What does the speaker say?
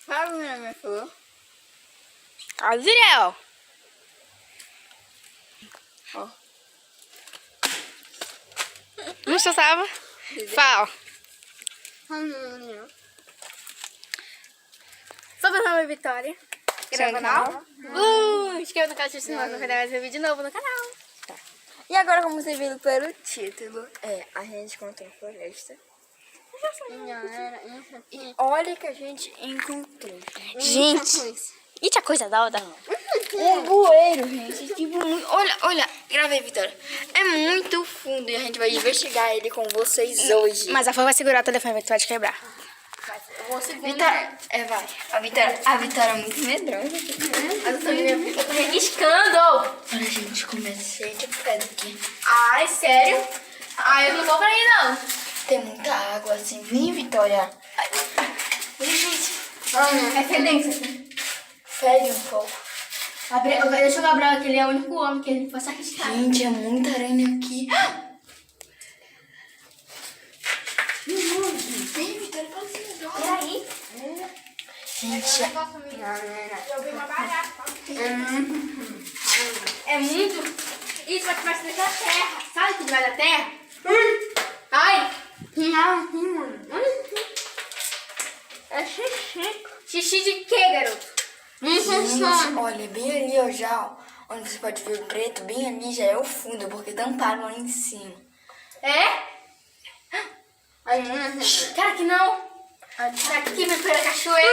Fala, minha flor. Azriel. Ó. Não você tava? Fala. Sou meu nome é Vitória. Seu canal? Inscreva no canal se você não vai ver vídeo novo no canal. Tá. E agora, como você viu pelo título, a gente encontrou a floresta. E olha que a gente encontrou. Gente. Eita, coisa da hora. Um bueiro, gente. Tipo, olha, gravei, Vitória. É muito fundo e a gente vai investigar ele com vocês hoje. Mas a Flor vai segurar o telefone, que vai te quebrar. Vitória, vai. A Vitória é muito medrosa. Eu tô regiscando. Olha, gente, começa cheio de pedra aqui. Ai, sério? Ai, eu não vou pra aí, não. Tem muita água, assim. Vem, Vitória. Vem, gente. É fedência. Fede um pouco. Deixa o Gabriel, que ele é o único homem que ele possa arriscar. Gente, é muita aranha aqui. Vem, Vitória, fala assim. Peraí. Gente, Eu vi uma barata. É muito. Isso vai te parecer da terra. Sabe que vai da terra? Ai. é xixi. Xixi de quê, garoto? Gente, olha, bem ali, ó, já, ó, onde você pode ver o preto, bem ali já é o fundo, porque tamparam lá em cima. É? Cara, que não. Daqui vem pela cachoeira.